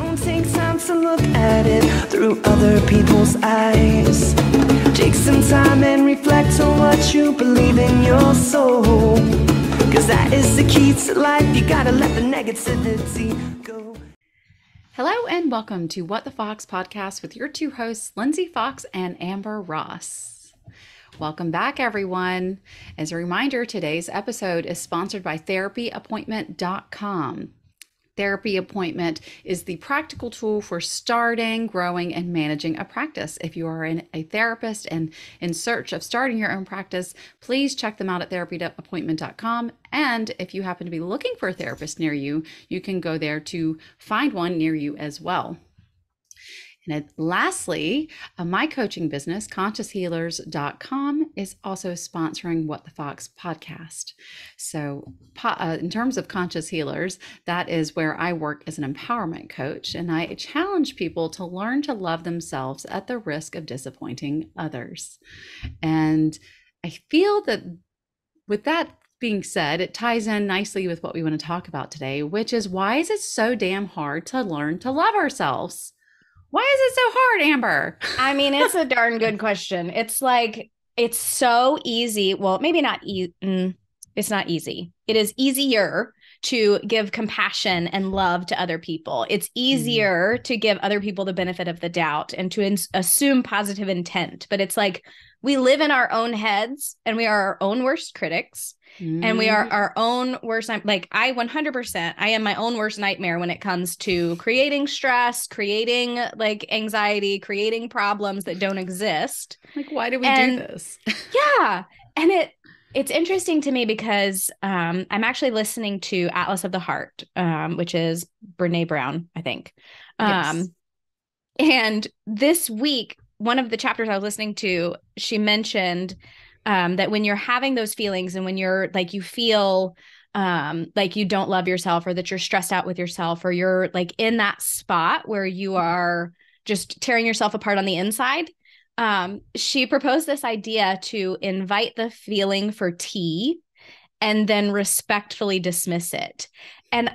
don't take time to look at it through other people's eyes. Take some time and reflect on what you believe in your soul. Cause that is the key to life. You gotta let the negativity go. Hello and welcome to What the Fox podcast with your two hosts, Lindsey Fox and Amber Ross. Welcome back, everyone. As a reminder, today's episode is sponsored by therapyappointment.com. Therapy Appointment is the practical tool for starting, growing, and managing a practice. If you are a therapist and in search of starting your own practice, please check them out at therapyappointment.com. And if you happen to be looking for a therapist near you, you can go there to find one near you as well. And lastly, my coaching business, conscioushealers.com, is also sponsoring What the Fox podcast. So in terms of Conscious Healers, that is where I work as an empowerment coach, and I challenge people to learn to love themselves at the risk of disappointing others. And I feel that with that being said, it ties in nicely with what we want to talk about today, which is why is it so damn hard to learn to love ourselves? Why is it so hard, Amber? I mean, it's a darn good question. It's like, it's so easy. Well, maybe not. It's not easy. It is easier to give compassion and love to other people. It's easier to give other people the benefit of the doubt and to assume positive intent. But it's like we live in our own heads and we are our own worst critics. And we are our own worst, like I 100%, I am my own worst nightmare when it comes to creating stress, creating like anxiety, creating problems that don't exist. Like, why do we do this? Yeah. And it's interesting to me because I'm actually listening to Atlas of the Heart, which is Brene Brown, I think. Yes. And this week, one of the chapters I was listening to, she mentioned that when you're having those feelings and when you're like, you feel like you don't love yourself or that you're stressed out with yourself or you're like in that spot where you are just tearing yourself apart on the inside, she proposed this idea to invite the feeling for tea and then respectfully dismiss it. And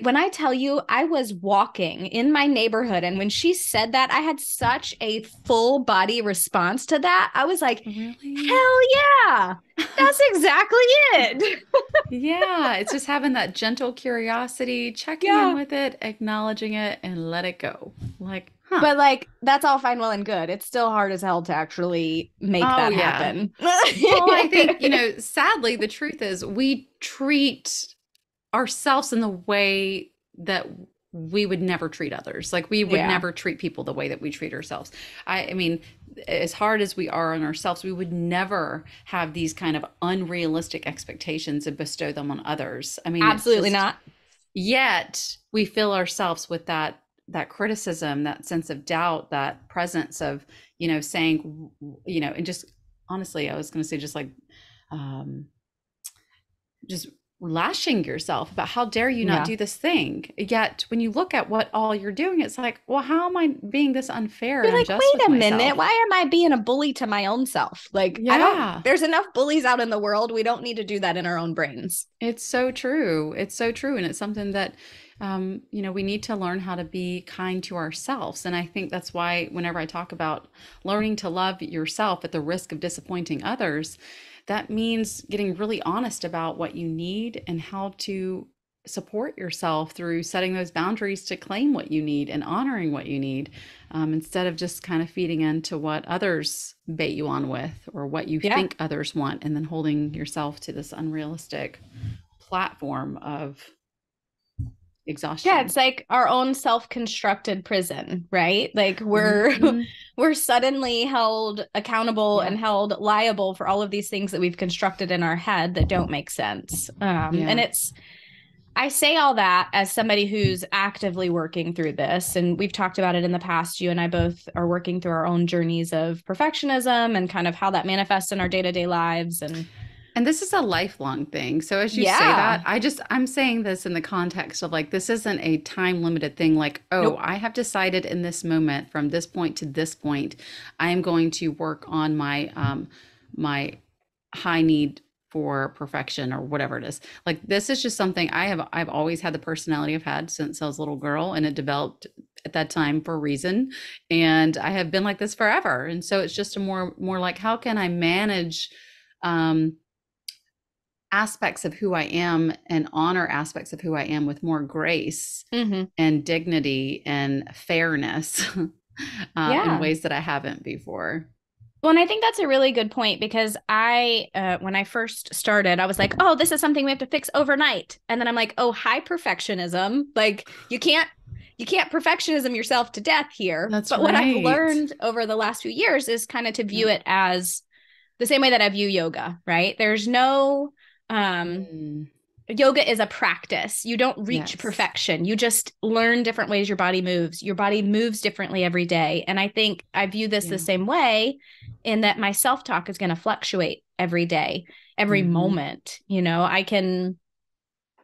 when I tell you, I was walking in my neighborhood, and when she said that, I had such a full body response to that. I was like, really? Hell yeah, that's exactly it. Yeah, it's just having that gentle curiosity, checking in with it, acknowledging it, and let it go. Like, But like, that's all fine, well, and good. It's still hard as hell to actually make that happen. Well, I think, sadly, the truth is we treat ourselves in the way that we would never treat others. Like we would never treat people the way that we treat ourselves. I mean, as hard as we are on ourselves, we would never have these kind of unrealistic expectations and bestow them on others. I mean, absolutely not. Yet we fill ourselves with that criticism, that sense of doubt, that presence of, saying, and just honestly, I was going to say just like, just lashing yourself about how dare you not do this thing. Yet when you look at what all you're doing, it's like, well, how am I being this unfair? You're and like, wait a minute, why am I being a bully to my own self? Like, there's enough bullies out in the world. We don't need to do that in our own brains. It's so true. It's so true. And it's something that, we need to learn how to be kind to ourselves. And I think that's why whenever I talk about learning to love yourself at the risk of disappointing others, that means getting really honest about what you need and how to support yourself through setting those boundaries to claim what you need and honoring what you need, instead of just kind of feeding into what others bait you on with or what you think others want, and then holding yourself to this unrealistic platform of exhaustion. Yeah, it's like our own self-constructed prison, right? Like we're suddenly held accountable and held liable for all of these things that we've constructed in our head that don't make sense. And I say all that as somebody who's actively working through this, and we've talked about it in the past. You and I both are working through our own journeys of perfectionism and kind of how that manifests in our day-to-day lives. And this is a lifelong thing. So as you say that, I'm saying this in the context of like, this isn't a time limited thing. Like, I have decided in this moment from this point to this point, I am going to work on my, my high need for perfection or whatever it is. Like this is just something I've always had the personality I've had since I was a little girl, and it developed at that time for a reason. And I have been like this forever. And so it's just a more like, how can I manage um aspects of who I am and honor aspects of who I am with more grace Mm-hmm. and dignity and fairness in Yeah. ways that I haven't before. Well, and I think that's a really good point because when I first started, I was like, oh, this is something we have to fix overnight. And then I'm like, oh, high perfectionism. Like you can't perfectionism yourself to death here. That's But what I've right. learned over the last few years is kind of to view Yep. it as the same way that I view yoga, right? There's no, Mm, yoga is a practice. You don't reach yes. perfection. You just learn different ways your body moves. Your body moves differently every day. And I think I view this the Yeah. same way in that my self-talk is going to fluctuate every day, every Hmm. moment.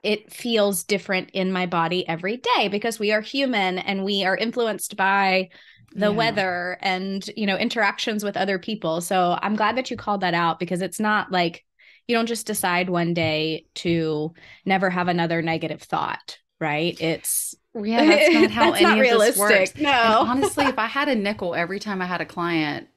It feels different in my body every day because we are human and we are influenced by the Yeah. weather and, interactions with other people. So I'm glad that you called that out because it's not like you don't just decide one day to never have another negative thought, right? It's Yeah, that's not how that's not any of this works. realistic. And No. honestly, if I had a nickel every time I had a client,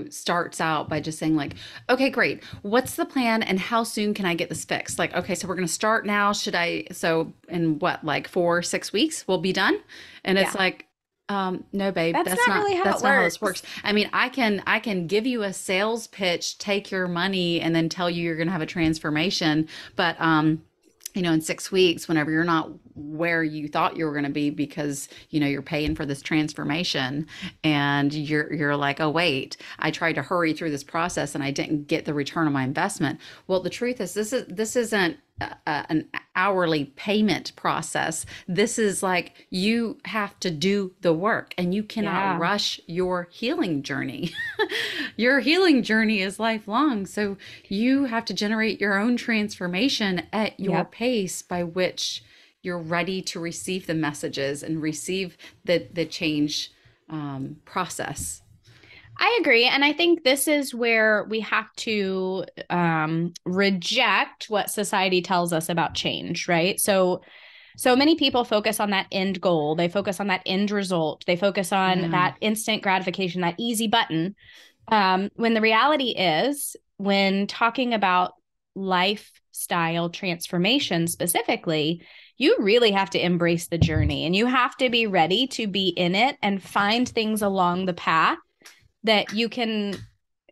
starts out by just saying like, okay, great. What's the plan and how soon can I get this fixed? Like, okay, so we're going to start now. So in what, like 4, 6 weeks, we'll be done? And it's Yeah. like, no, babe, That's not really how it that's not how this works. works. I mean, I can give you a sales pitch, take your money, and then tell you you're going to have a transformation. But, in 6 weeks, whenever you're not where you thought you were going to be because, you're paying for this transformation and you're like, oh, wait, I tried to hurry through this process and I didn't get the return on my investment. Well, the truth is this isn't an hourly payment process. This is like you have to do the work and you cannot Yeah. rush your healing journey. Your healing journey is lifelong. So you have to generate your own transformation at your Yep. pace by which you're ready to receive the messages and receive the change process. I agree. And I think this is where we have to reject what society tells us about change, right? So many people focus on that end goal. They focus on that end result. They focus on Yeah. that instant gratification, that easy button. When the reality is, when talking about lifestyle transformation specifically, you really have to embrace the journey and you have to be ready to be in it and find things along the path that you can,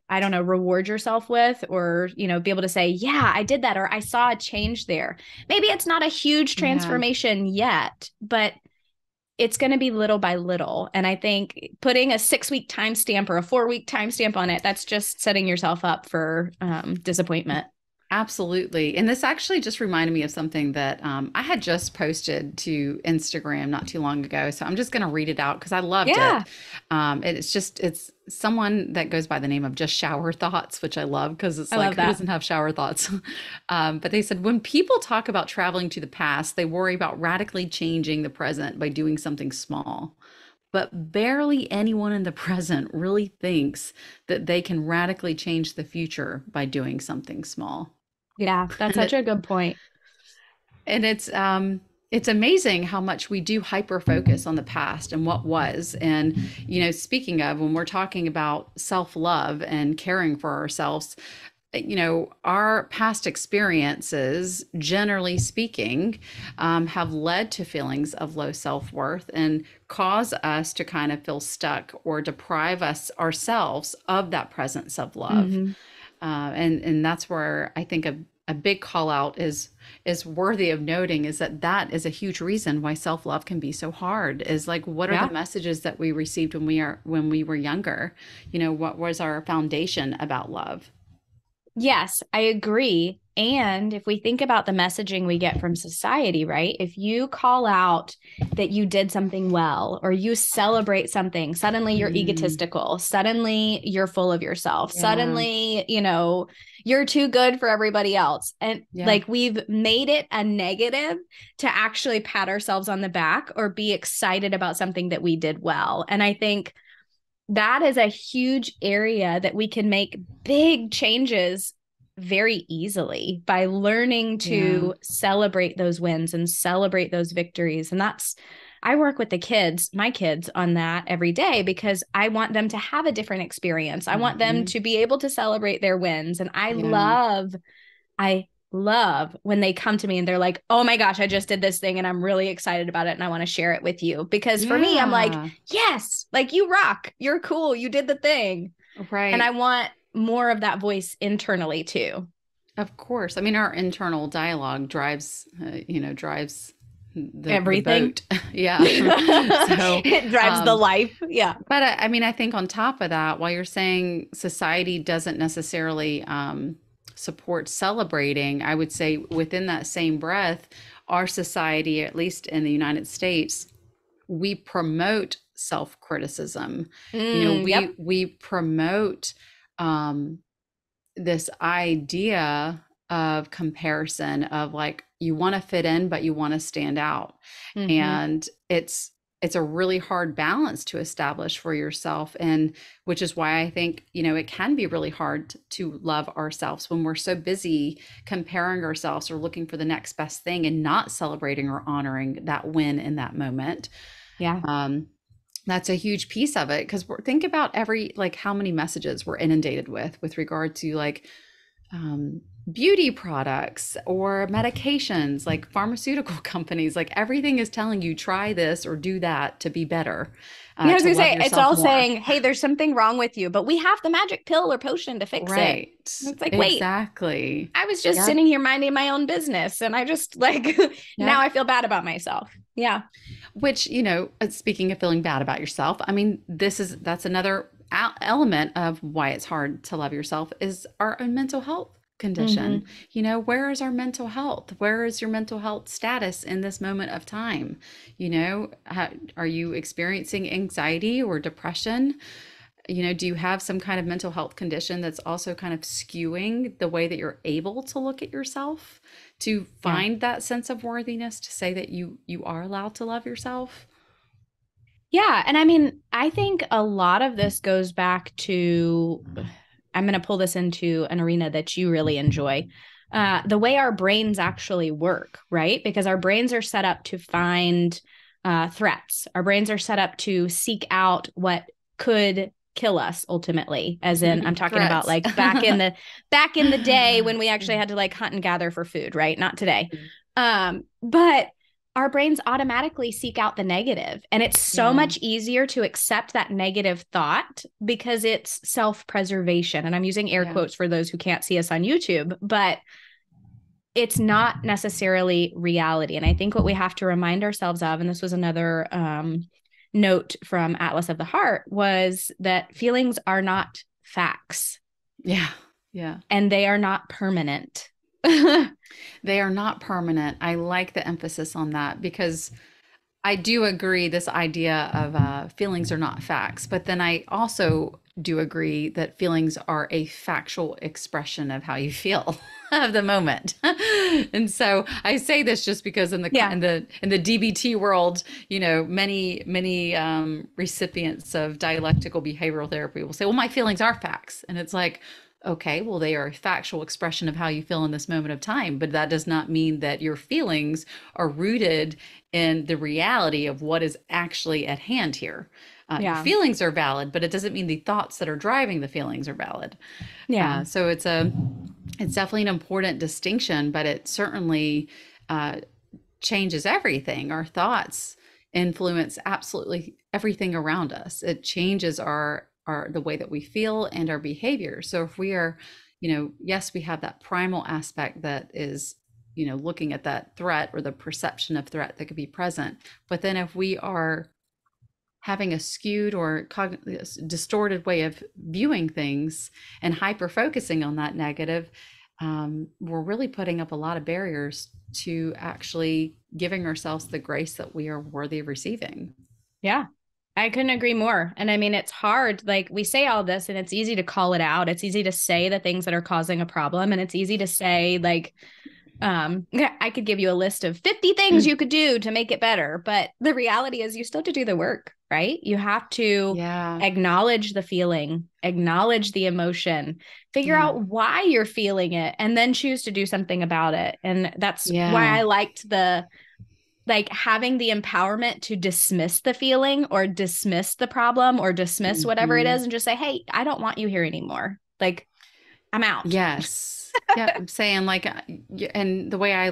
I don't know, reward yourself with, or, be able to say, yeah, I did that, or I saw a change there. Maybe it's not a huge Yeah. transformation yet, but it's going to be little by little. And I think putting a 6-week timestamp or a 4-week timestamp on it, that's just setting yourself up for disappointment. Absolutely. And this actually just reminded me of something that I had just posted to Instagram not too long ago. So I'm just going to read it out because I loved Yeah, it. It's someone that goes by the name of Just Shower Thoughts, which I love because it's I like, love who that. doesn't have shower thoughts? But they said, when people talk about traveling to the past, they worry about radically changing the present by doing something small. But barely anyone in the present really thinks that they can radically change the future by doing something small. Yeah, that's And such it a good point. and it's amazing how much we do hyper focus on the past and what was. And speaking of, when we're talking about self-love and caring for ourselves, our past experiences, generally speaking, have led to feelings of low self-worth and cause us to kind of feel stuck or deprive us ourselves of that presence of love. Hmm. And that's where I think a big call out is worthy of noting, is that is a huge reason why self-love can be so hard. Is like, what are the Yeah. messages that we received when we were younger? What was our foundation about love? Yes, I agree. And if we think about the messaging we get from society, right? If you call out that you did something well or you celebrate something, suddenly you're Mm, egotistical. Suddenly you're full of yourself. yeah, Suddenly, you're too good for everybody else. And yeah, like we've made it a negative to actually pat ourselves on the back or be excited about something that we did well. And I think that is a huge area that we can make big changes very easily by learning to celebrate those wins and celebrate those victories. And I work with my kids on that every day because I want them to have a different experience. I want them to be able to celebrate their wins. And I love when they come to me and they're like, oh my gosh, I just did this thing and I'm really excited about it and I want to share it with you. Because for me, I'm like, yes, like you rock, you're cool, you did the thing. Right. And I want more of that voice internally too. Of course. I mean, our internal dialogue drives everything. The boat. Yeah. So it drives the life. Yeah. But I mean, I think on top of that, while you're saying society doesn't necessarily support celebrating, I would say within that same breath, our society, at least in the United States, we promote self-criticism. We promote this idea of comparison of like, you want to fit in, but you want to stand out. And it's a really hard balance to establish for yourself. And which is why I think, it can be really hard to love ourselves when we're so busy comparing ourselves or looking for the next best thing and not celebrating or honoring that win in that moment. Yeah. That's a huge piece of it. Because think about how many messages we're inundated with regard to beauty products or medications, like pharmaceutical companies, like everything is telling you try this or do that to be better. I was gonna say, it's all saying, hey, there's something wrong with you, but we have the magic pill or potion to fix it. It's like, wait, exactly. I was just sitting here minding my own business and I just now I feel bad about myself. Yeah. Which, speaking of feeling bad about yourself, I mean, that's another element of why it's hard to love yourself is our own mental health condition. Where is our mental health? Where is your mental health status in this moment of time? Are you experiencing anxiety or depression? Do you have some kind of mental health condition that's also kind of skewing the way that you're able to look at yourself, to find that sense of worthiness, to say that you are allowed to love yourself? Yeah. And I mean, I think a lot of this goes back to, I'm going to pull this into an arena that you really enjoy, the way our brains actually work, right? Because our brains are set up to find threats. Our brains are set up to seek out what could kill us ultimately, as in I'm talking about like back in the day when we actually had to like hunt and gather for food, right? Not today. But our brains automatically seek out the negative. And it's so much easier to accept that negative thought because it's self-preservation. And I'm using air quotes for those who can't see us on YouTube, but it's not necessarily reality. And I think what we have to remind ourselves of, and this was another note from Atlas of the Heart, was that feelings are not facts. Yeah. Yeah. And they are not permanent. They are not permanent. I like the emphasis on that because I do agree this idea of feelings are not facts, but then I also do agree that feelings are a factual expression of how you feel of the moment. And so I say this just because in the DBT world, many recipients of dialectical behavioral therapy will say, well, my feelings are facts. And it's like, okay, well, they are a factual expression of how you feel in this moment of time, but that does not mean that your feelings are rooted in the reality of what is actually at hand here. Your feelings are valid, but it doesn't mean the thoughts that are driving the feelings are valid. Yeah. So it's definitely an important distinction, but it certainly changes everything. Our thoughts influence absolutely everything around us. It changes the way that we feel and our behavior. So if we are, yes, we have that primal aspect that is, looking at that threat or the perception of threat that could be present. But then if we are having a skewed or distorted way of viewing things and hyper focusing on that negative, we're really putting up a lot of barriers to actually giving ourselves the grace that we are worthy of receiving. Yeah. I couldn't agree more. And I mean, it's hard. Like we say all this and it's easy to call it out. It's easy to say the things that are causing a problem. And it's easy to say like, I could give you a list of 50 things you could do to make it better. But the reality is you still have to do the work, right? You have to Yeah. acknowledge the feeling, acknowledge the emotion, figure Yeah. out why you're feeling it, and then choose to do something about it. And that's why Yeah. I liked the like having the empowerment to dismiss the feeling or dismiss the problem or dismiss whatever it Hmm. is and just say, hey, I don't want you here anymore. Like, I'm out. Yes. Yeah, I'm saying like, and the way I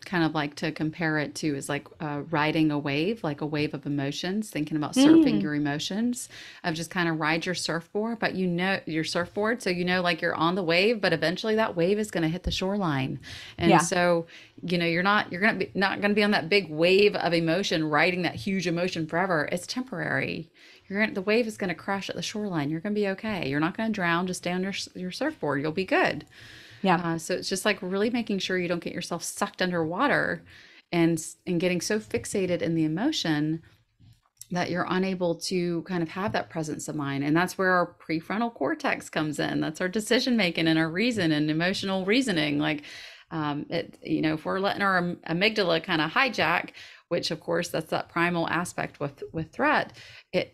kind of like to compare it to is like riding a wave, like a wave of emotions, thinking about surfing Mm, your emotions, of just kind of ride your surfboard, but you know, your surfboard. So, you know, like you're on the wave, but eventually that wave is going to hit the shoreline. And yeah. so, you know, you're going to be not going to be on that big wave of emotion, riding that huge emotion forever. It's temporary. The wave is going to crash at the shoreline. You're going to be okay. You're not going to drown. Just stay on your surfboard. You'll be good. Yeah. So it's just like really making sure you don't get yourself sucked underwater and getting so fixated in the emotion that you're unable to kind of have that presence of mind. And that's where our prefrontal cortex comes in. That's our decision making and our reason and emotional reasoning. Like, you know, if we're letting our amygdala kind of hijack, which of course that's that primal aspect with threat, it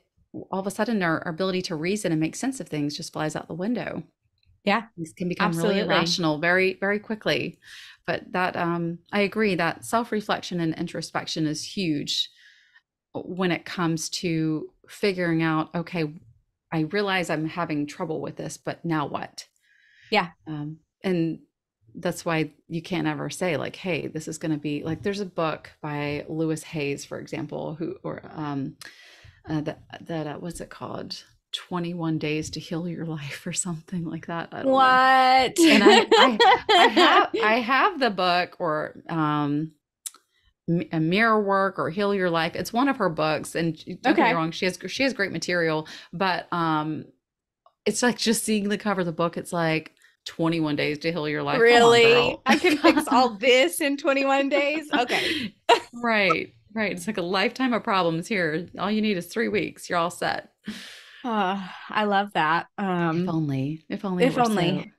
all of a sudden our ability to reason and make sense of things just flies out the window. Yeah. Things can become really Absolutely. irrational very, very quickly. But that I agree that self-reflection and introspection is huge when it comes to figuring out, okay, I realize I'm having trouble with this, but now what? Yeah. And that's why you can't ever say like, hey, this is going to be like, there's a book by Lewis Hayes, for example, who, or what's it called? 21 days to heal your life or something like that. I don't know. What? And I have the book, or a mirror work or heal your life. It's one of her books, and don't get me Okay. wrong, she has great material, but it's like just seeing the cover of the book, it's like 21 days to heal your life. Come on, Really? girl. I can fix all this in 21 days? Okay. Right, right. It's like a lifetime of problems here. All you need is 3 weeks. You're all set. I love that. If only it If were so, only.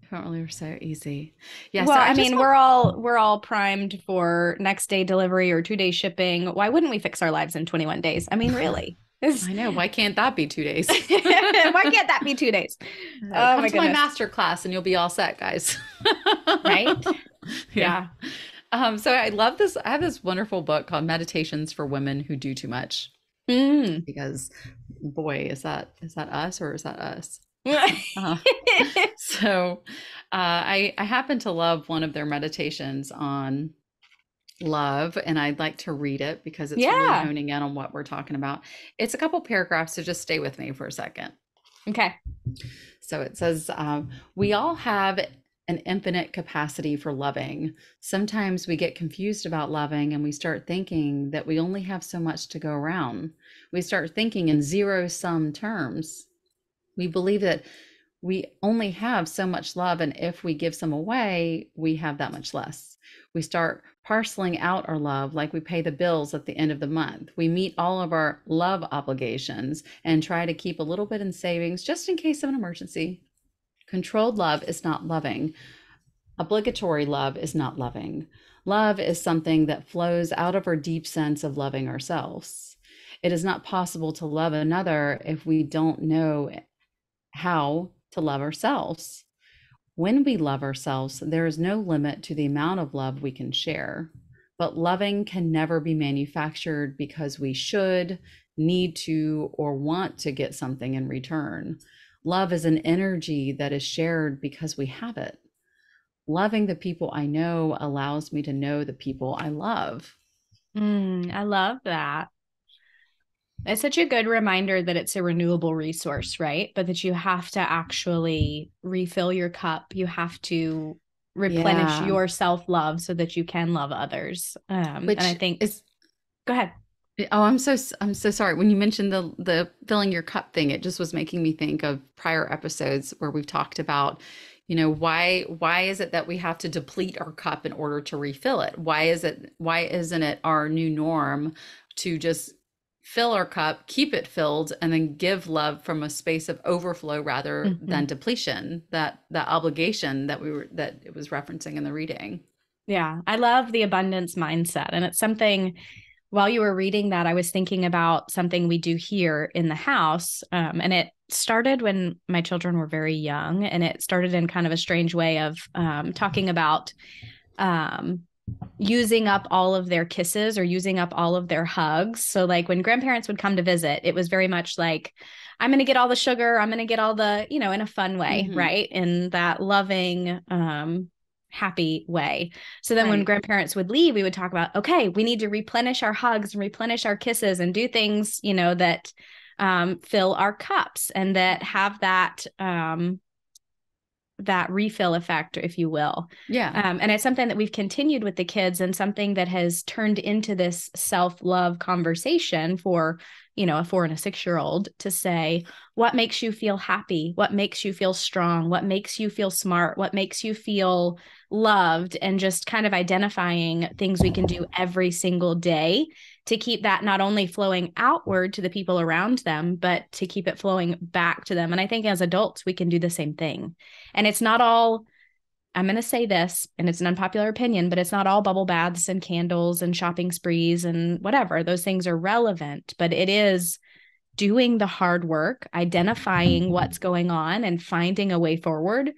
if only it were so easy. Yeah. So Well, I I just mean, want, we're all primed for next day delivery or 2-day shipping. Why wouldn't we fix our lives in 21 days? I mean, really. I know. Why can't that be 2 days? Why can't that be 2 days? Oh Come my to my goodness. master class and you'll be all set, guys. Right? Yeah. Yeah. So I love this. I have this wonderful book called Meditations for Women Who Do Too Much, Mm. because boy, is that us or is that us? Uh, so I happen to love one of their meditations on love, and I'd like to read it because it's really Yeah. honing in on what we're talking about. It's a couple paragraphs, so just stay with me for a second. Okay. So it says, we all have an infinite capacity for loving. Sometimes we get confused about loving and we start thinking that we only have so much to go around. We start thinking in zero sum terms. We believe that we only have so much love, and if we give some away, we have that much less. We start parceling out our love like we pay the bills at the end of the month. We meet all of our love obligations and try to keep a little bit in savings just in case of an emergency. Controlled love is not loving. Obligatory love is not loving. Love is something that flows out of our deep sense of loving ourselves. It is not possible to love another if we don't know how to love ourselves. When we love ourselves, there is no limit to the amount of love we can share. But loving can never be manufactured because we should, need to, or want to get something in return. Love is an energy that is shared because we have it. Loving the people I know allows me to know the people I love. I love that. It's such a good reminder that it's a renewable resource, right? But that you have to actually refill your cup. You have to replenish Yeah, your self-love so that you can love others. And I which think, is, go ahead. oh, I'm so sorry. When you mentioned the filling your cup thing, it just was making me think of prior episodes where we've talked about, you know, why is it that we have to deplete our cup in order to refill it? Why isn't it our new norm to just fill our cup, keep it filled, and then give love from a space of overflow rather than Mhm. depletion, that obligation that it was referencing in the reading. Yeah, I love the abundance mindset. And it's something While you were reading that, I was thinking about something we do here in the house. And it started when my children were very young. And it started in kind of a strange way of talking about um, using up all of their kisses or using up all of their hugs. So, like when grandparents would come to visit, it was very much like, I'm going to get all the sugar. I'm going to get all the, in a fun way, right? In that loving, happy way. So then when grandparents would leave, we would talk about, okay, we need to replenish our hugs and replenish our kisses and do things, that fill our cups and that have that refill effect, if you will. Yeah. And it's something that we've continued with the kids and something that has turned into this self-love conversation for, a 4 and a 6-year-old to say, what makes you feel happy? What makes you feel strong? What makes you feel smart? What makes you feel loved? And just kind of identifying things we can do every single day to keep that not only flowing outward to the people around them, but to keep it flowing back to them. And I think as adults, we can do the same thing. And it's not all, I'm going to say this, and it's an unpopular opinion, but it's not all bubble baths and candles and shopping sprees and whatever. Those things are relevant, but it is doing the hard work, identifying what's going on and finding a way forward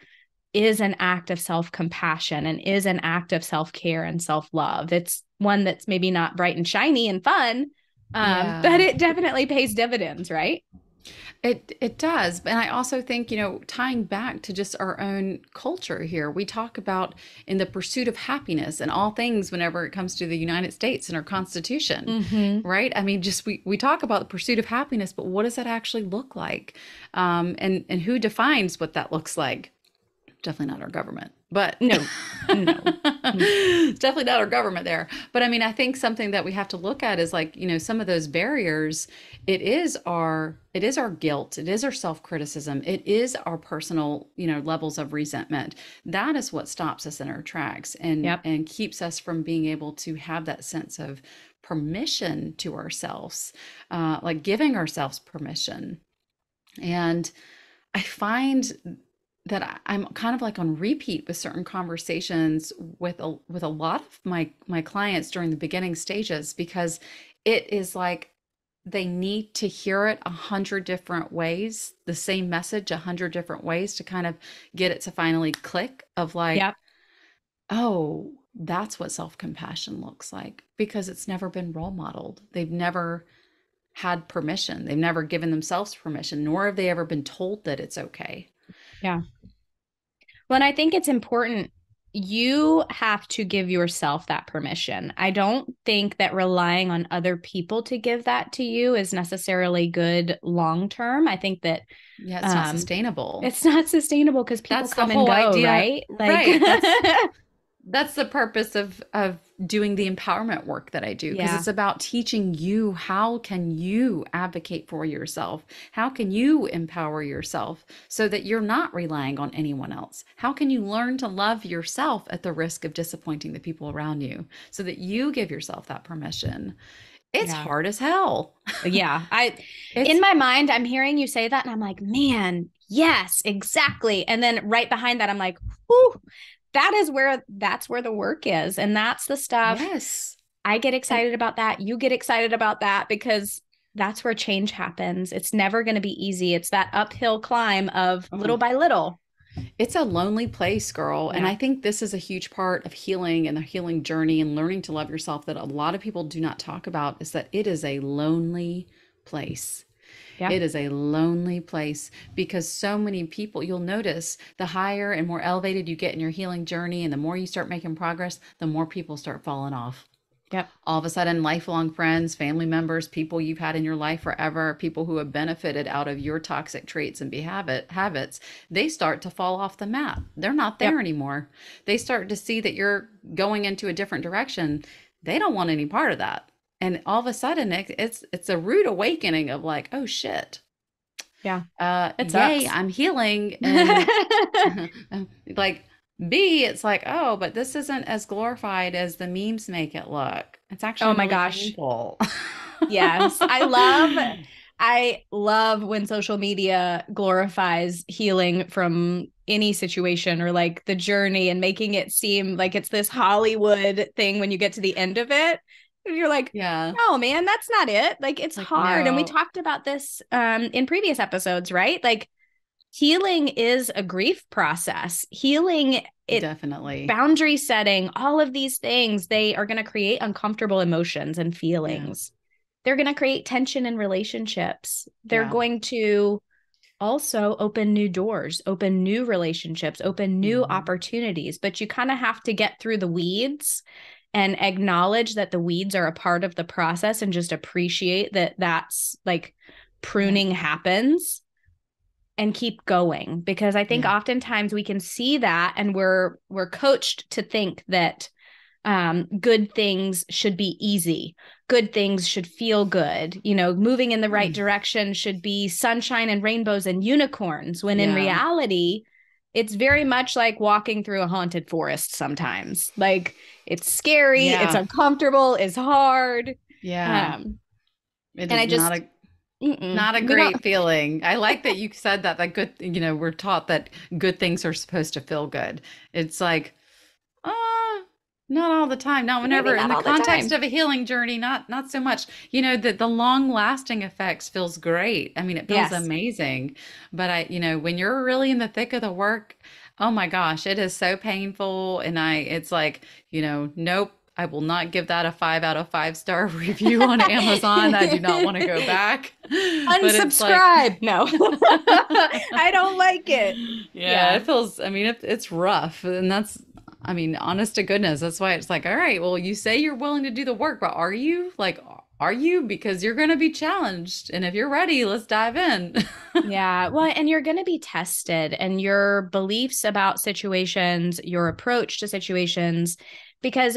is an act of self-compassion and is an act of self-care and self-love. It's one that's maybe not bright and shiny and fun, but it definitely pays dividends, right? It does. And I also think, tying back to just our own culture here, we talk about in the pursuit of happiness and all things whenever it comes to the United States and our Constitution, right? I mean, just we talk about the pursuit of happiness, but what does that actually look like? And who defines what that looks like? Definitely not our government, but no, it's definitely not our government there. But I mean, I think something that we have to look at is like, some of those barriers. It is our guilt. It is our self-criticism. It is our personal, levels of resentment. That is what stops us in our tracks and keeps us from being able to have that sense of permission to ourselves, like giving ourselves permission. And I find that I'm kind of like on repeat with certain conversations with a lot of my clients during the beginning stages, because it is like they need to hear it 100 different ways, the same message 100 different ways to kind of get it to finally click of like, oh, that's what self-compassion looks like, because it's never been role modeled. They've never had permission. They've never given themselves permission, nor have they ever been told that it's okay. Yeah. Well, and I think it's important. You have to give yourself that permission. I don't think that relying on other people to give that to you is necessarily good long term. I think that it's not sustainable. It's not sustainable because people come and go, idea, right? Right. That's the purpose of doing the empowerment work that I do, because it's about teaching you, how can you advocate for yourself? How can you empower yourself so that you're not relying on anyone else? How can you learn to love yourself at the risk of disappointing the people around you so that you give yourself that permission? It's hard as hell. Yeah. In my mind, I'm hearing you say that and I'm like, man, yes, exactly. And then right behind that, I'm like, whew. That's where the work is. And that's the stuff. Yes. I get excited about that. You get excited about that, because that's where change happens. It's never going to be easy. It's that uphill climb of little by little. It's a lonely place, girl. Yeah. And I think this is a huge part of healing and the healing journey and learning to love yourself that a lot of people do not talk about, is that it is a lonely place. Yeah. It is a lonely place, because so many people, you'll notice the higher and more elevated you get in your healing journey and the more you start making progress, the more people start falling off. Yep. All of a sudden, lifelong friends, family members, people you've had in your life forever, people who have benefited out of your toxic traits and habits, they start to fall off the map. They're not there anymore. They start to see that you're going into a different direction. They don't want any part of that. And all of a sudden, it's a rude awakening of like, oh shit, yeah, yay, I'm healing, and like B, it's like, oh, but this isn't as glorified as the memes make it look. It's actually oh my gosh, painful. Yes, I love when social media glorifies healing from any situation or like the journey and making it seem like it's this Hollywood thing when you get to the end of it. You're like, Yeah. no, man, that's not it. Like, it's Like, hard. And we no, talked about this in previous episodes, right? Like, healing is a grief process. Healing, it definitely. boundary setting, all of these things, they are going to create uncomfortable emotions and Yeah. feelings. They're going to create tension in relationships. They're Yeah. going to also open new doors, open new relationships, open new Mhm. opportunities. But you kind of have to get through the weeds and acknowledge that the weeds are a part of the process and just appreciate that that's like Yeah. pruning happens and keep going, because I think Yeah. oftentimes we can see that and we're coached to think that good things should be easy. Good things should feel good. You know, moving in the right Mm. direction should be sunshine and rainbows and unicorns, when in Yeah. reality, it's very much like walking through a haunted forest sometimes. Like, it's scary, it's Yeah. uncomfortable, it's hard. Yeah. Um, It and I is just, not a we don't, great feeling. I like that you said that, that good, we're taught that good things are supposed to feel good. It's like, uh, not all the time. Not maybe whenever in not the all the context time. of a healing journey, not so much. The long lasting effects feels great. I mean, it feels Yes. amazing. But when you're really in the thick of the work, oh my gosh, it is so painful. And it's like, nope. I will not give that a 5 out of 5 star review on Amazon. I do not want to go back. But it's like, Unsubscribe. No, I don't like it. yeah, Yeah. it feels, I mean, it's rough. And that's, I mean, honest to goodness, that's why it's like, all right, well, you say you're willing to do the work, but are you? Like, are you? Because you're going to be challenged. And if you're ready, let's dive in. Yeah. Well, and you're going to be tested, and your beliefs about situations, your approach to situations, because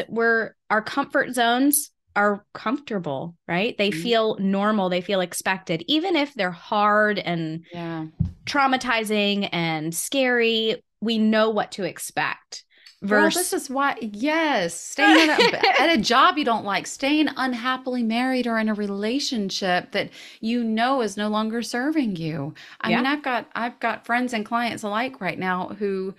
our comfort zones are comfortable, right? They Mhm. feel normal, they feel expected, even if they're hard and Yeah. traumatizing and scary. We know what to expect. Girl, this Versus, is why, yes, staying at a job you don't like, staying unhappily married or in a relationship that is no longer serving you. I mean, yeah, I've got friends and clients alike right now who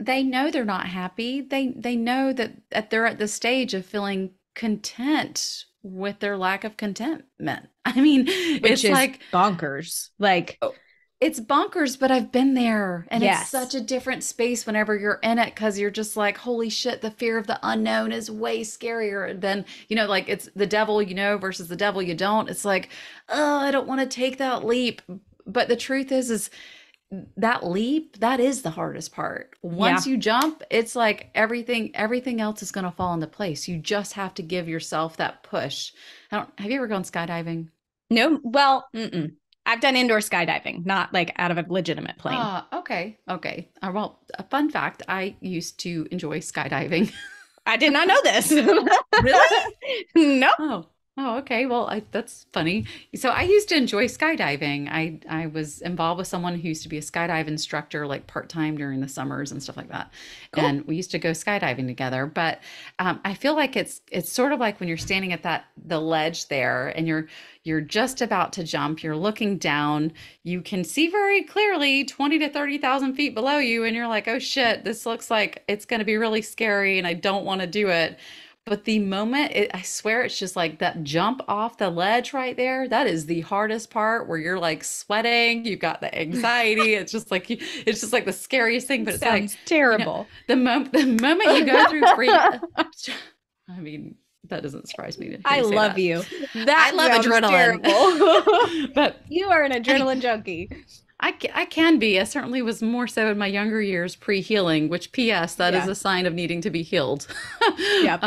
they know they're not happy. They know that they're at the stage of feeling content with their lack of contentment. I mean, which it's is like, bonkers. Like, oh, it's bonkers, but I've been there. And it's yes. such a different space whenever you're in it because you're just like, holy shit, the fear of the unknown is way scarier than, like it's the devil versus the devil you don't. It's like, oh, I don't want to take that leap. But the truth is that leap, that is the hardest part. Yeah. Once you jump, it's like everything else is going to fall into place. You just have to give yourself that push. Have you ever gone skydiving? No, well, I've done indoor skydiving, not like out of a legitimate plane. Ah, okay. Okay. Well, a fun fact, I used to enjoy skydiving. I did not know this. Really? Nope. Oh. Oh, okay. Well, that's funny. So I used to enjoy skydiving. I was involved with someone who used to be a skydive instructor, like part-time during the summers and stuff like that. Cool. And we used to go skydiving together. But I feel like it's sort of like when you're standing at the ledge there, and you're just about to jump. You're looking down. You can see very clearly 20 to 30,000 feet below you, and you're like, oh shit, this looks like it's going to be really scary, and I don't want to do it. But the moment, I swear, it's just like that jump off the ledge right there. That is the hardest part, where you're like sweating. You've got the anxiety. It's just like the scariest thing. But it's like, Sounds terrible. the moment you go through free, I mean, that doesn't surprise me to hear I you say love that. you. I That love sounds adrenaline. terrible. But You are an any, adrenaline junkie. I can be. I certainly was more so in my younger years pre-healing, which P.S. that is Yeah. a sign of needing to be healed. Yep.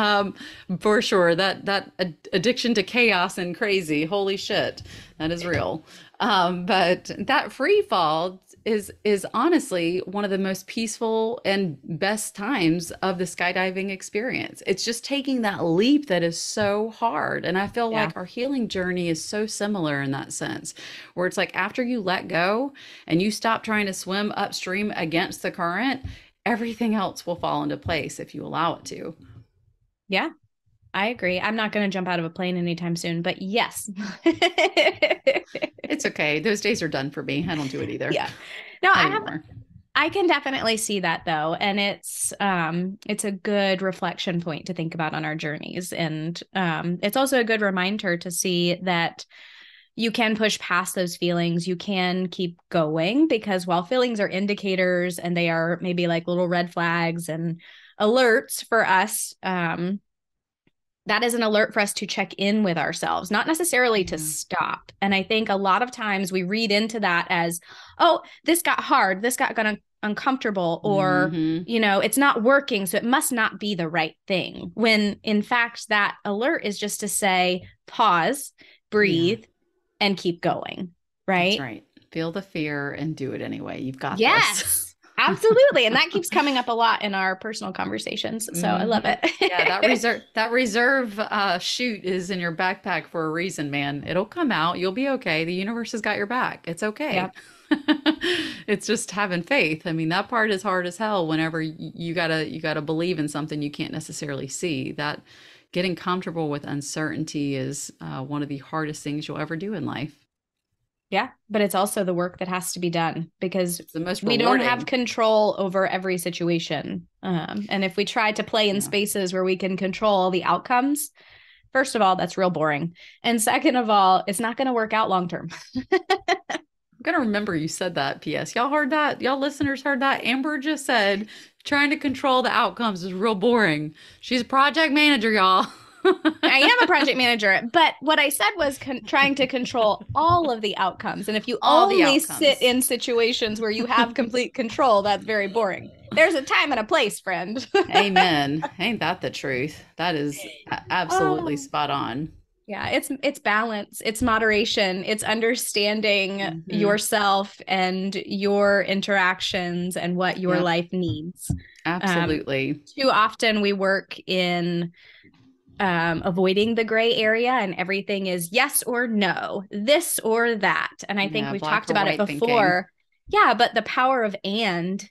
For sure. That addiction to chaos and crazy, holy shit, that is real. But that free fall is honestly one of the most peaceful and best times of the skydiving experience. It's just taking that leap that is so hard. And I feel Yeah. like our healing journey is so similar in that sense, where it's like after you let go and you stop trying to swim upstream against the current, everything else will fall into place if you allow it to. Yeah. I agree. I'm not going to jump out of a plane anytime soon, but yes. It's okay. Those days are done for me. I don't do it either. Yeah. No, Not anymore. I can definitely see that though. And it's a good reflection point to think about on our journeys. And it's also a good reminder to see that you can push past those feelings. You can keep going, because while feelings are indicators and they are maybe like little red flags and alerts for us, that is an alert for us to check in with ourselves, not necessarily to stop. And I think a lot of times we read into that as, oh, this got hard, this got uncomfortable, or, it's not working, so it must not be the right thing. When in fact, that alert is just to say, pause, breathe, and keep going. Right? That's right. Feel the fear and do it anyway. You've got this. Absolutely. And that keeps coming up a lot in our personal conversations. So I love it. Yeah, that reserve chute is in your backpack for a reason, man. It'll come out. You'll be okay. The universe has got your back. It's okay. Yep. It's just having faith. I mean, that part is hard as hell whenever you gotta believe in something you can't necessarily see. That getting comfortable with uncertainty is one of the hardest things you'll ever do in life. Yeah, but it's also the work that has to be done, because it's the most we don't have control over every situation. And if we try to play in spaces where we can control all the outcomes, first of all, that's real boring. And second of all, it's not going to work out long term. I'm going to remember you said that, P.S. Y'all heard that? Y'all listeners heard that? Amber just said trying to control the outcomes is real boring. She's a project manager, y'all. I am a project manager, but what I said was trying to control all of the outcomes. And if you only sit in situations where you have complete control, that's very boring. There's a time and a place, friend. Amen. Ain't that the truth? That is absolutely spot on. Yeah, it's balance, it's moderation, it's understanding yourself and your interactions and what your life needs. Absolutely. Too often we work in avoiding the gray area, and everything is yes or no, this or that. And I think we've talked about it before. Thinking. Yeah, but the power of and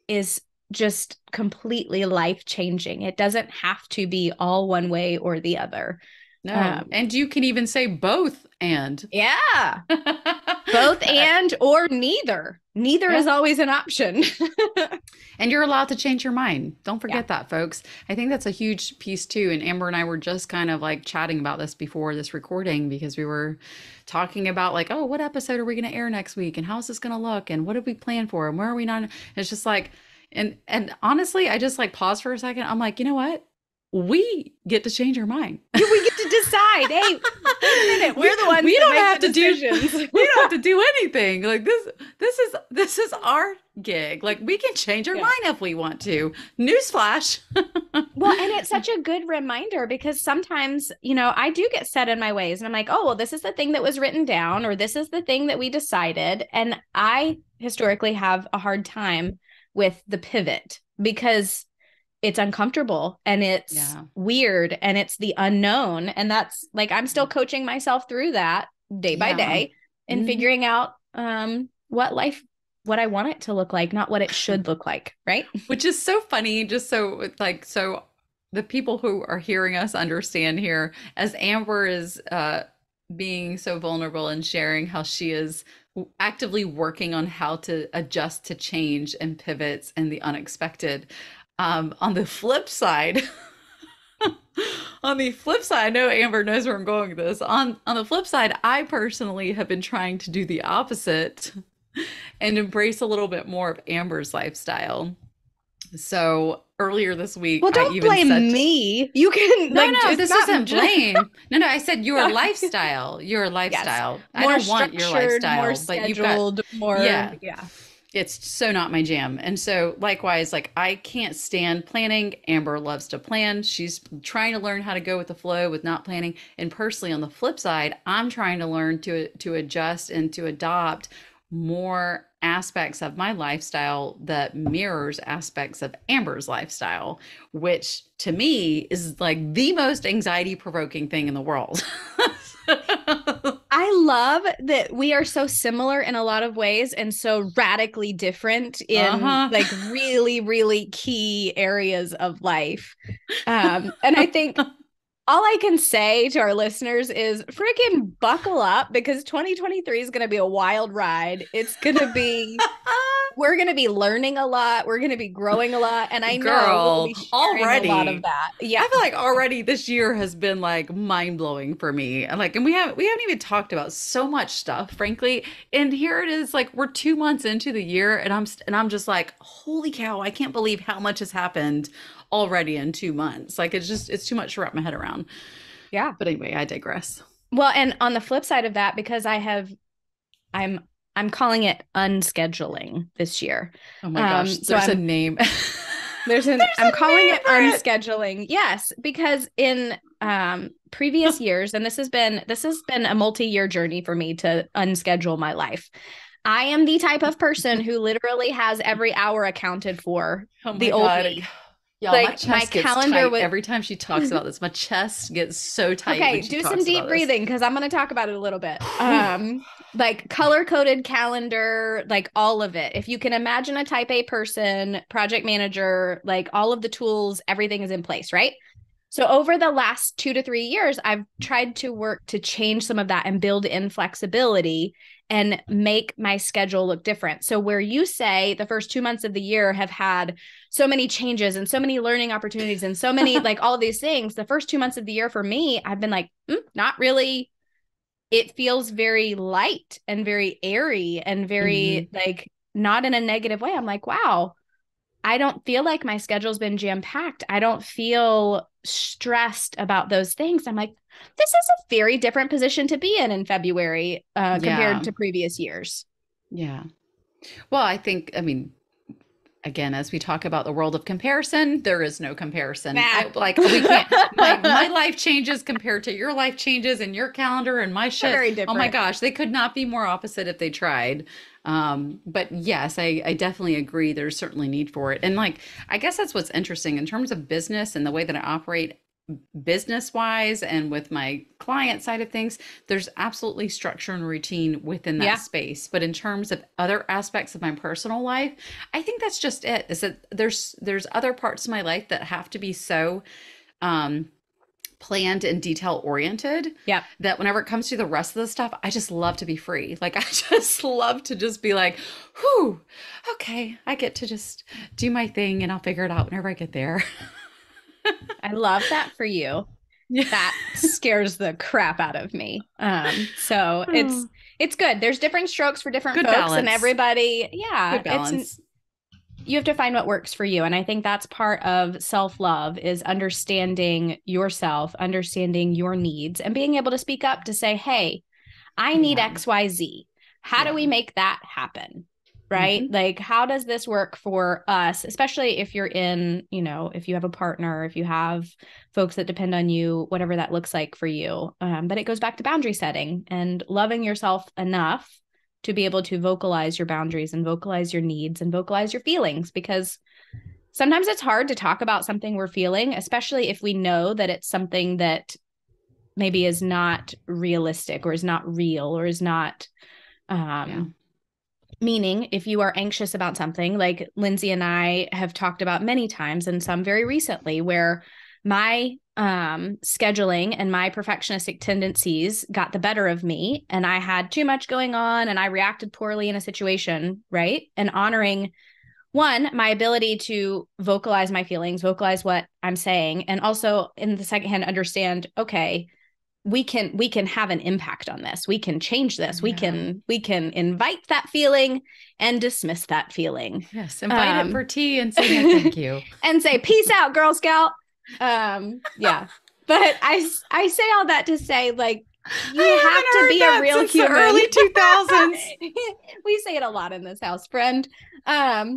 is just completely life-changing. It doesn't have to be all one way or the other. No. And you can even say both and. Yeah. Both and or neither. Neither is always an option. And you're allowed to change your mind. Don't forget that, folks. I think that's a huge piece too. And Amber and I were just kind of like chatting about this before this recording, because we were talking about like, oh, what episode are we going to air next week? And how's this going to look? And what did we plan for? And where are we not? It's just like, and honestly, I just like paused for a second. I'm like, you know what? We get to change our mind. We get to decide. Hey, wait a minute. We're the ones. We don't have to do. We don't have to do anything. Like this is our gig. Like we can change our mind if we want to. Newsflash. Well, and it's such a good reminder, because sometimes, I do get set in my ways, and I'm like, oh, well, this is the thing that was written down, or this is the thing that we decided. And I historically have a hard time with the pivot, because it's uncomfortable and it's weird and it's the unknown. And that's like, I'm still coaching myself through that day by day and figuring out what I want it to look like, not what it should look like. Right. Which is so funny. Just so the people who are hearing us understand here, as Amber is being so vulnerable and sharing how she is actively working on how to adjust to change and pivots and the unexpected. On the flip side, I know Amber knows where I'm going with this. On the flip side, I personally have been trying to do the opposite and embrace a little bit more of Amber's lifestyle. So earlier this week, well, don't blame me. You can no, this isn't blame. No, I said your lifestyle. Your lifestyle. Yes. More I don't want your lifestyle, more scheduled, but more It's so not my jam. And so likewise, like I can't stand planning. Amber loves to plan. She's trying to learn how to go with the flow with not planning. And personally, on the flip side, I'm trying to learn to adjust and to adopt more aspects of my lifestyle that mirrors aspects of Amber's lifestyle, which to me is like the most anxiety provoking thing in the world. I love that we are so similar in a lot of ways and so radically different in like really, really key areas of life. And I think all I can say to our listeners is freaking buckle up, because 2023 is going to be a wild ride. It's going to be we're going to be learning a lot. We're going to be growing a lot. And I know we'll be sharing already a lot of that. Yeah. I feel like already this year has been like mind blowing for me. And we haven't even talked about so much stuff, frankly. And here it is, like we're 2 months into the year, and I'm just like, holy cow! I can't believe how much has happened already in 2 months. Like it's too much to wrap my head around. Yeah. But anyway, I digress. Well, and on the flip side of that, because I'm calling it unscheduling this year. Oh my gosh, so there's a name. I'm calling it unscheduling. Yes, because in previous years, and this has been a multi-year journey for me to unschedule my life. I am the type of person who literally has every hour accounted for. The old me. Y'all, like my chest gets calendar tight every time she talks about this. My chest gets so tight. Okay, do some deep breathing because I'm going to talk about it a little bit. Like color-coded calendar, like all of it. If you can imagine a type A person, project manager, like all of the tools, everything is in place, right? So over the last 2 to 3 years, I've tried to work to change some of that and build in flexibility and make my schedule look different. So where you say the first 2 months of the year have had so many changes and so many learning opportunities and so many like all of these things, the first 2 months of the year for me, I've been like, not really. It feels very light and very airy and very like not in a negative way. I'm like, wow, I don't feel like my schedule's been jam-packed. I don't feel stressed about those things. I'm like, this is a very different position to be in February compared to previous years. Yeah. Well, I mean, again, as we talk about the world of comparison, there is no comparison. We can't. My life changes compared to your life changes, and your calendar and my shit. Very different. Oh my gosh, they could not be more opposite if they tried. But yes, I definitely agree. There's certainly need for it, and like I guess that's what's interesting in terms of business and the way that I operate business wise and with my client side of things. There's absolutely structure and routine within that space, but in terms of other aspects of my personal life, I think that's just it, is that there's other parts of my life that have to be so planned and detail oriented that whenever it comes to the rest of the stuff, I just love to be free. Like I just love to just be like, whew, okay, I get to just do my thing and I'll figure it out whenever I get there. I love that for you. That scares the crap out of me. So it's good. There's different strokes for different folks balance. And everybody. Yeah. Good balance. You have to find what works for you. And I think that's part of self-love is understanding yourself, understanding your needs and being able to speak up to say, hey, I need X, Y, Z. How do we make that happen? Right? Like, how does this work for us? Especially if you're in, if you have a partner, if you have folks that depend on you, whatever that looks like for you. But it goes back to boundary setting and loving yourself enough to be able to vocalize your boundaries and vocalize your needs and vocalize your feelings, because sometimes it's hard to talk about something we're feeling, especially if we know that it's something that maybe is not realistic or is not real or is not, meaning if you are anxious about something, like Lindsey and I have talked about many times and some very recently, where my scheduling and my perfectionistic tendencies got the better of me and I had too much going on and I reacted poorly in a situation, right? And honoring, one, my ability to vocalize my feelings, vocalize what I'm saying, and also in the second hand, understand, okay, we can have an impact on this. We can change this. We can invite that feeling and dismiss that feeling. Yes. Invite it for tea and say no, thank you. And say, peace out, Girl Scout. But I say all that to say, like, you have to be a real human. The early 2000s. We say it a lot in this house, friend.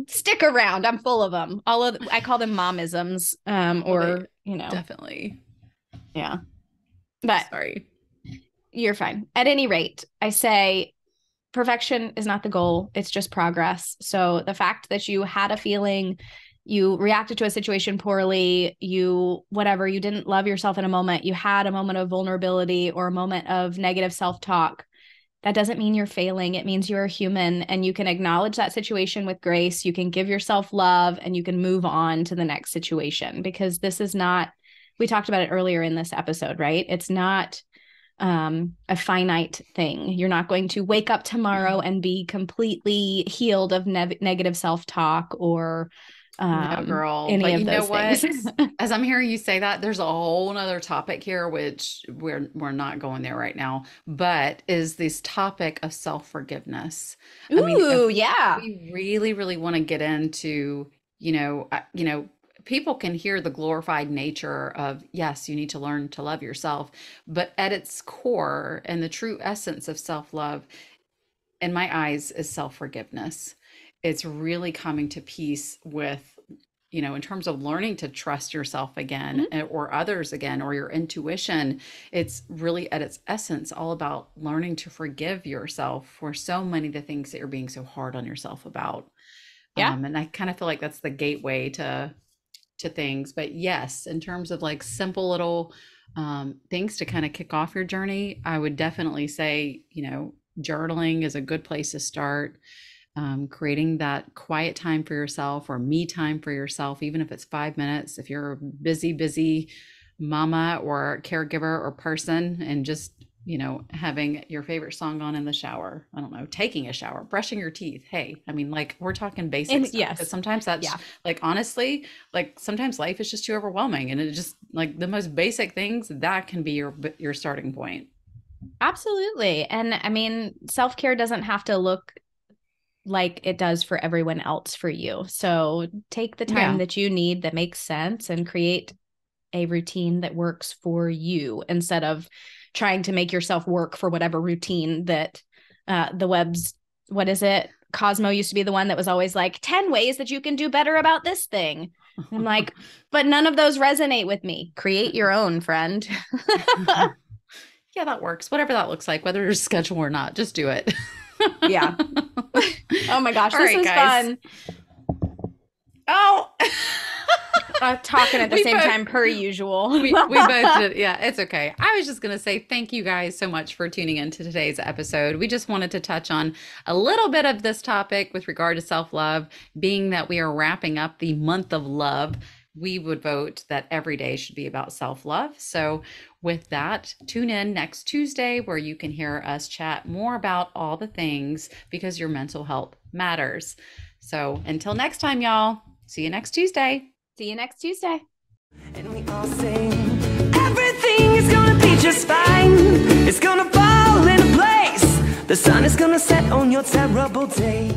Stick around. I'm full of them. I call them momisms. Definitely. Yeah. But sorry, you're fine. At any rate, I say perfection is not the goal. It's just progress. So the fact that you had a feeling, you reacted to a situation poorly, you didn't love yourself in a moment, you had a moment of vulnerability or a moment of negative self-talk, that doesn't mean you're failing. It means you're a human and you can acknowledge that situation with grace. You can give yourself love and you can move on to the next situation, because this is not, we talked about it earlier in this episode, right? It's not a finite thing. You're not going to wake up tomorrow and be completely healed of negative self-talk or no, girl. any But of you know those what? things. As I'm hearing you say that, there's a whole nother topic here, which we're not going there right now, but is this topic of self-forgiveness. I mean, if Ooh, yeah. we really, really want to get into, people can hear the glorified nature of, yes, you need to learn to love yourself, but at its core and the true essence of self-love, in my eyes, is self-forgiveness. It's really coming to peace with, in terms of learning to trust yourself again or others again, or your intuition. It's really at its essence all about learning to forgive yourself for so many of the things that you're being so hard on yourself about. Yeah. And I kind of feel like that's the gateway to things. But yes, in terms of like simple little things to kind of kick off your journey, I would definitely say, journaling is a good place to start. Creating that quiet time for yourself or me time for yourself, even if it's 5 minutes, if you're a busy mama or caregiver or person, and just, having your favorite song on in the shower. I don't know, taking a shower, brushing your teeth. Hey, I mean, like, we're talking basic stuff. Yes. Because sometimes that's like, honestly, like sometimes life is just too overwhelming, and it just like the most basic things that can be your starting point. Absolutely. And I mean, self-care doesn't have to look like it does for everyone else for you. So take the time that you need that makes sense and create a routine that works for you instead of trying to make yourself work for whatever routine that the web's, what is it? Cosmo used to be the one that was always like 10 ways that you can do better about this thing. And I'm like, but none of those resonate with me. Create your own, friend. Yeah, that works. Whatever that looks like, whether it's schedule or not, just do it. Yeah. Oh my gosh, this is fun. Oh, talking at the same time per usual. we both did. Yeah, it's okay. I was just going to say thank you guys so much for tuning into today's episode. We just wanted to touch on a little bit of this topic with regard to self-love, being that we are wrapping up the month of love. We would vote that every day should be about self-love. So with that, tune in next Tuesday where you can hear us chat more about all the things, because your mental health matters. So until next time, y'all, see you next Tuesday. See you next Tuesday. And we all sing, everything is gonna be just fine. It's gonna fall into place. The sun is gonna set on your terrible day.